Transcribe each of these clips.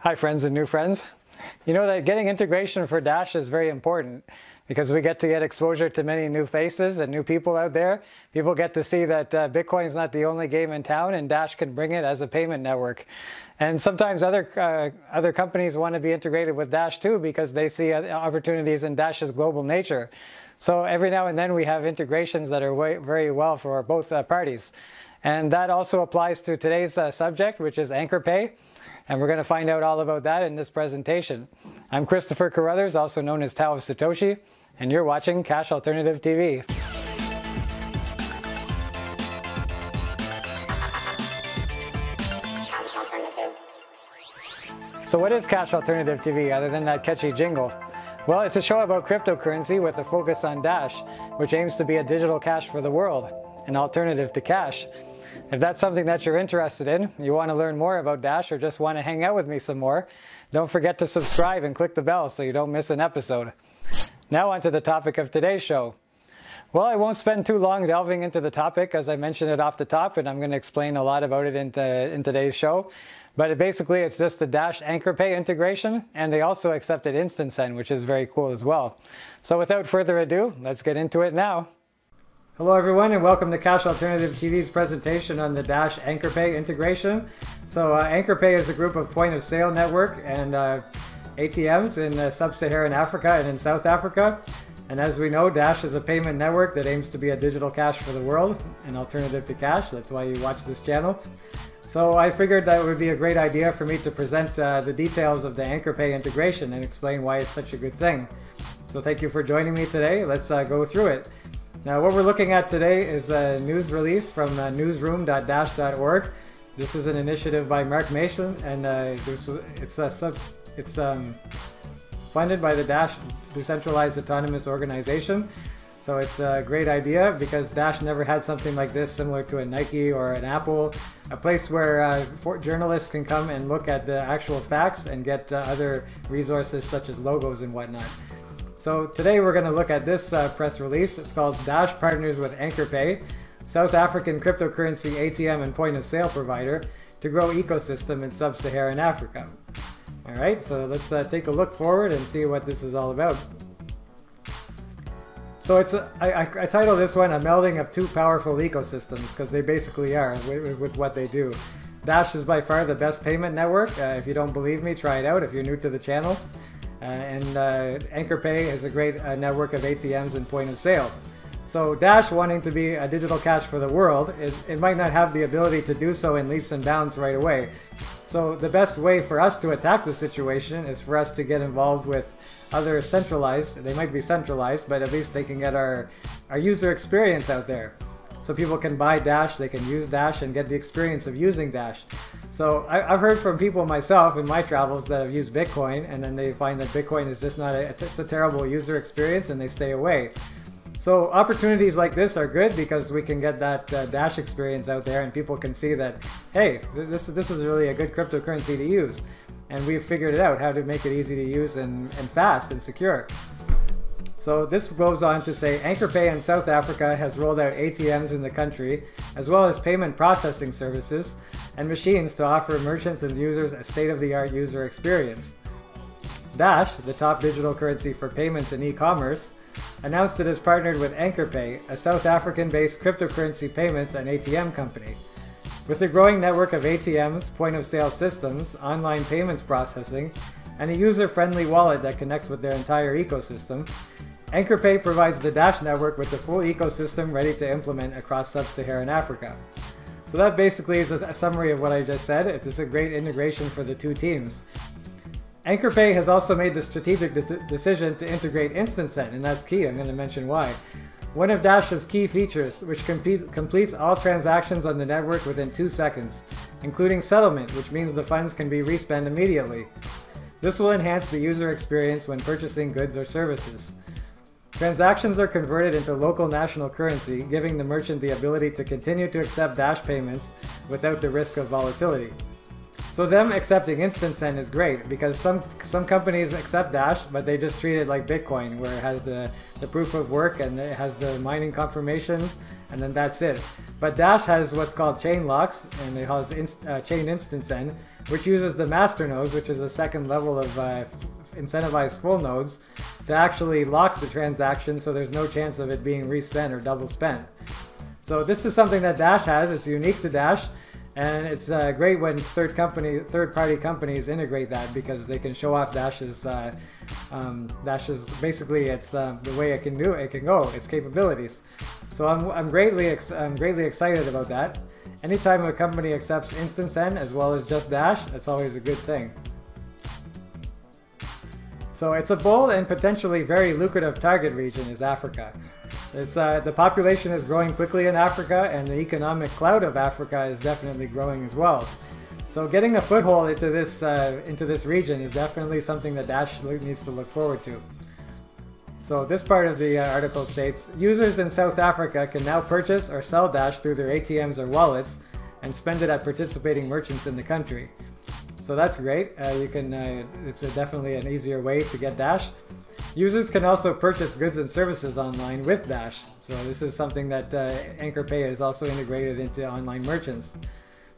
Hi friends and new friends. You know that getting integration for Dash is very important because we get to get exposure to many new faces and new people out there. People get to see that Bitcoin is not the only game in town and Dash can bring it as a payment network. And sometimes other companies want to be integrated with Dash too because they see opportunities in Dash's global nature. So every now and then we have integrations that are very well for both parties. And that also applies to today's subject, which is AnkerPay. And we're going to find out all about that in this presentation. I'm Christopher Carruthers, also known as Tao of Satoshi, and you're watching Cash Alternative TV. So what is Cash Alternative TV other than that catchy jingle? Well, it's a show about cryptocurrency with a focus on Dash, which aims to be a digital cash for the world, an alternative to cash. If that's something that you're interested in, you want to learn more about Dash or just want to hang out with me some more, don't forget to subscribe and click the bell so you don't miss an episode. Now on to the topic of today's show. Well, I won't spend too long delving into the topic as I mentioned it off the top, and I'm going to explain a lot about it in today's show. But basically it's just the Dash AnkerPay integration, and they also accepted InstantSend, which is very cool as well. So without further ado, let's get into it now. Hello everyone and welcome to Cash Alternative TV's presentation on the Dash AnkerPay integration. So AnkerPay is a group of point-of-sale network and ATMs in sub-Saharan Africa and in South Africa. And as we know, Dash is a payment network that aims to be a digital cash for the world, an alternative to cash. That's why you watch this channel. So I figured that it would be a great idea for me to present the details of the AnkerPay integration and explain why it's such a good thing. So thank you for joining me today. Let's go through it. Now what we're looking at today is a news release from newsroom.dash.org. This is an initiative by Mark Mason, and it's funded by the Dash Decentralized Autonomous Organization. So it's a great idea because Dash never had something like this similar to a Nike or an Apple, a place where journalists can come and look at the actual facts and get other resources such as logos and whatnot. So today we're going to look at this press release. It's called Dash Partners with AnkerPay, South African cryptocurrency ATM and point-of-sale provider to grow ecosystem in sub-Saharan Africa. All right, so let's take a look forward and see what this is all about. So I titled this one a melding of two powerful ecosystems because they basically are with what they do. Dash is by far the best payment network. If you don't believe me, try it out if you're new to the channel. And AnkerPay is a great network of ATMs and point of sale. So Dash wanting to be a digital cash for the world, it might not have the ability to do so in leaps and bounds right away. So the best way for us to attack the situation is for us to get involved with other centralized, they might be centralized, but at least they can get our user experience out there. So people can buy Dash, they can use Dash and get the experience of using Dash. So I've heard from people myself in my travels that have used Bitcoin and then they find that Bitcoin is just not it's a terrible user experience and they stay away. So opportunities like this are good because we can get that Dash experience out there and people can see that, hey, this is really a good cryptocurrency to use. And we've figured it out how to make it easy to use and fast and secure. So this goes on to say AnkerPay in South Africa has rolled out ATMs in the country, as well as payment processing services and machines to offer merchants and users a state-of-the-art user experience. Dash, the top digital currency for payments and e-commerce, announced it has partnered with AnkerPay, a South African-based cryptocurrency payments and ATM company. With a growing network of ATMs, point-of-sale systems, online payments processing, and a user-friendly wallet that connects with their entire ecosystem, AnkerPay provides the Dash network with the full ecosystem ready to implement across sub-Saharan Africa. So that basically is a summary of what I just said. It is a great integration for the two teams. AnkerPay has also made the strategic decision to integrate InstantSend, and that's key. I'm going to mention why. One of Dash's key features, which completes all transactions on the network within 2 seconds, including settlement, which means the funds can be respent immediately. This will enhance the user experience when purchasing goods or services. Transactions are converted into local national currency, giving the merchant the ability to continue to accept Dash payments without the risk of volatility. So them accepting InstantSend is great because some companies accept Dash, but they just treat it like Bitcoin, where it has the proof of work and it has the mining confirmations, and then that's it. But Dash has what's called chain locks, and it has chain InstantSend, which uses the master nodes, which is a second level of incentivized full nodes, to actually lock the transaction so there's no chance of it being respent or double spent. So this is something that Dash has. It's unique to Dash, and it's great when third-party companies integrate that, because they can show off Dash's basically it's the way it can go, its capabilities. So I'm greatly excited about that. Anytime a company accepts InstantSend as well as just Dash, that's always a good thing. So it's a bold and potentially very lucrative target region is Africa. The population is growing quickly in Africa, and the economic clout of Africa is definitely growing as well. So getting a foothold into this region is definitely something that Dash needs to look forward to. So this part of the article states, users in South Africa can now purchase or sell Dash through their ATMs or wallets and spend it at participating merchants in the country. So that's great. It's definitely an easier way to get Dash. Users can also purchase goods and services online with Dash. So this is something that AnkerPay is also integrated into online merchants.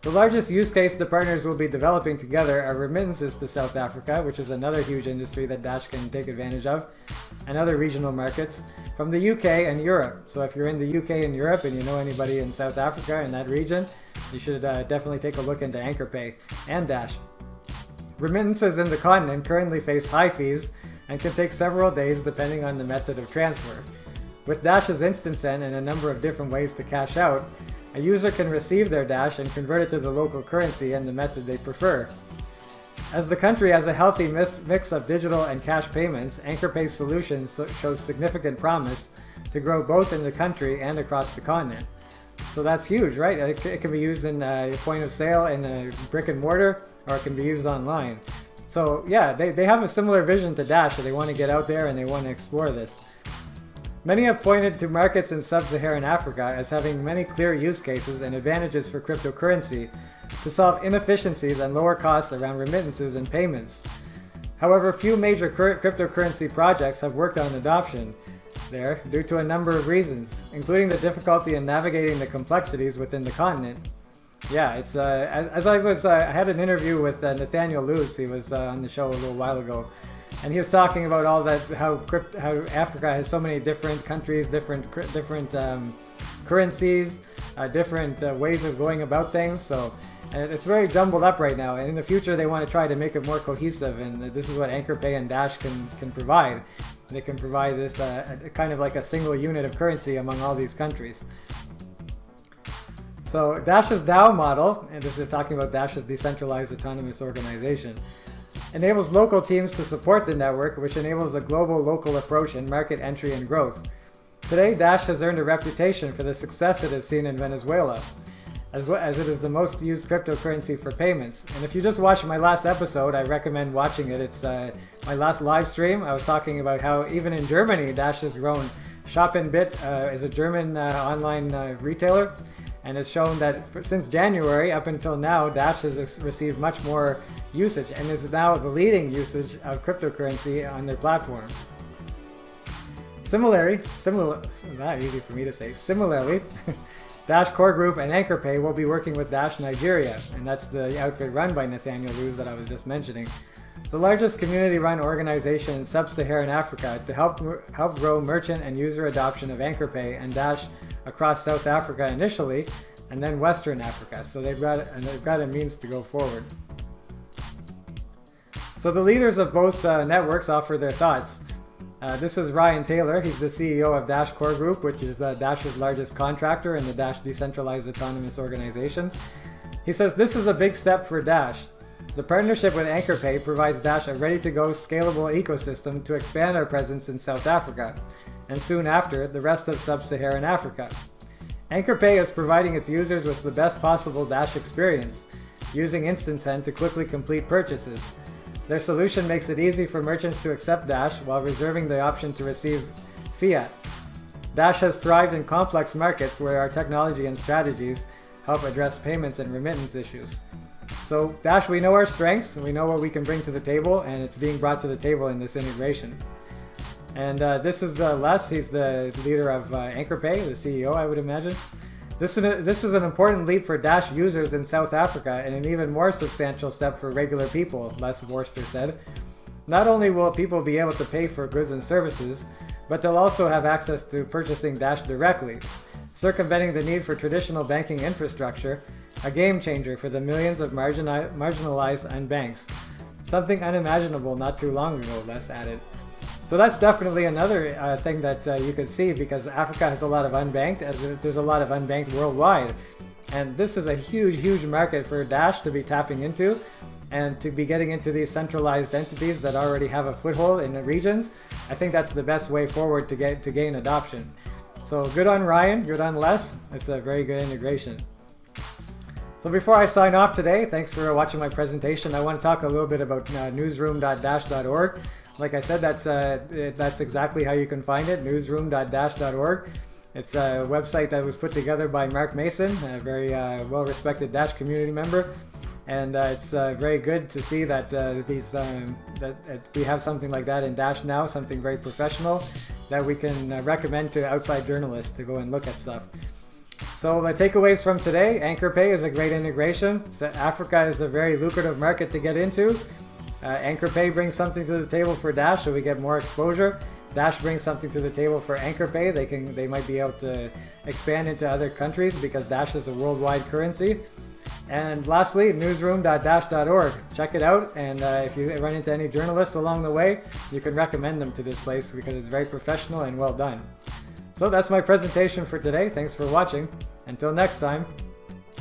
The largest use case the partners will be developing together are remittances to South Africa, which is another huge industry that Dash can take advantage of, and other regional markets from the UK and Europe. So if you're in the UK and Europe and you know anybody in South Africa in that region, you should definitely take a look into AnkerPay and Dash. Remittances in the continent currently face high fees and can take several days depending on the method of transfer. With Dash's InstantSend and a number of different ways to cash out, a user can receive their Dash and convert it to the local currency and the method they prefer. As the country has a healthy mix of digital and cash payments, AnkerPay's solution shows significant promise to grow both in the country and across the continent. So that's huge, right? It can be used in a point of sale in a brick and mortar, or it can be used online. So yeah, they have a similar vision to Dash, so they want to get out there and they want to explore this. Many have pointed to markets in sub-Saharan Africa as having many clear use cases and advantages for cryptocurrency to solve inefficiencies and lower costs around remittances and payments. However, few major cryptocurrency projects have worked on adoption there due to a number of reasons, including the difficulty in navigating the complexities within the continent. Yeah, it's I had an interview with Nathaniel Lewis. He was on the show a little while ago, and he was talking about all that, how Africa has so many different countries, different currencies, different ways of going about things. So it's very jumbled up right now, and in the future they want to try to make it more cohesive, and this is what AnkerPay and Dash can provide. They can provide this kind of like a single unit of currency among all these countries. So Dash's DAO model, and this is talking about Dash's decentralized autonomous organization, enables local teams to support the network, which enables a global-local approach in market entry and growth. Today, Dash has earned a reputation for the success it has seen in Venezuela, as it is the most used cryptocurrency for payments. And if you just watched my last episode, I recommend watching it. It's my last live stream. I was talking about how even in Germany, Dash has grown. Shop&Bit is a German online retailer, and it's shown that since January up until now, Dash has received much more usage and is now the leading usage of cryptocurrency on their platform. Similarly, not easy for me to say. Similarly, Dash Core Group and AnkerPay will be working with Dash Nigeria, and that's the outfit run by Nathaniel Lewis that I was just mentioning, the largest community-run organization in sub-Saharan Africa, to help grow merchant and user adoption of AnkerPay and Dash across South Africa initially, and then Western Africa. So they've got a means to go forward. So the leaders of both networks offer their thoughts. This is Ryan Taylor. He's the CEO of Dash Core Group, which is Dash's largest contractor in the Dash Decentralized Autonomous Organization. He says, "This is a big step for Dash. The partnership with AnkerPay provides Dash a ready-to-go scalable ecosystem to expand our presence in South Africa, and soon after, the rest of sub-Saharan Africa. AnkerPay is providing its users with the best possible Dash experience, using InstantSend to quickly complete purchases. Their solution makes it easy for merchants to accept Dash while reserving the option to receive fiat. Dash has thrived in complex markets where our technology and strategies help address payments and remittance issues." So Dash, we know our strengths, we know what we can bring to the table, and it's being brought to the table in this integration. And this is Les. He's the leader of AnkerPay, the CEO, I would imagine. This is an important leap for Dash users in South Africa and an even more substantial step for regular people, Les Worcester said. Not only will people be able to pay for goods and services, but they'll also have access to purchasing Dash directly, circumventing the need for traditional banking infrastructure, a game changer for the millions of marginalized unbanks. Something unimaginable not too long ago, Les added. So that's definitely another thing that you could see, because Africa has a lot of unbanked, as there's a lot of unbanked worldwide. And this is a huge, huge market for Dash to be tapping into, and to be getting into these centralized entities that already have a foothold in the regions. I think that's the best way forward to gain adoption. So good on Ryan, good on Les. It's a very good integration. So before I sign off today, thanks for watching my presentation. I want to talk a little bit about newsroom.dash.org. Like I said, that's exactly how you can find it, newsroom.dash.org. It's a website that was put together by Mark Mason, a very well-respected Dash community member. And it's very good to see that that we have something like that in Dash now, something very professional that we can recommend to outside journalists to go and look at stuff. So my takeaways from today: AnkerPay is a great integration. So Africa is a very lucrative market to get into. AnkerPay brings something to the table for Dash, so we get more exposure. Dash brings something to the table for AnkerPay. They might be able to expand into other countries because Dash is a worldwide currency. And lastly, newsroom.dash.org. Check it out, and if you run into any journalists along the way, you can recommend them to this place because it's very professional and well done. So that's my presentation for today. Thanks for watching. Until next time,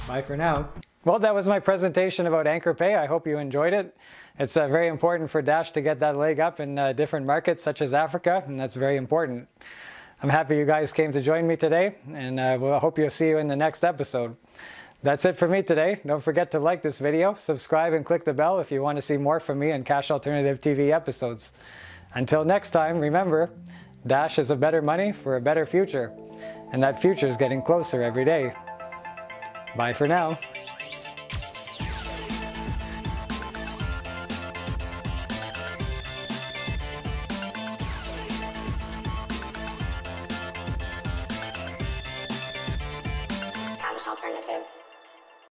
bye for now. Well, that was my presentation about AnkerPay. I hope you enjoyed it. It's very important for Dash to get that leg up in different markets such as Africa, and that's very important. I'm happy you guys came to join me today, and I hope you'll see you in the next episode. That's it for me today. Don't forget to like this video, subscribe, and click the bell if you want to see more from me and Cash Alternative TV episodes. Until next time, remember, Dash is a better money for a better future, and that future is getting closer every day. Bye for now.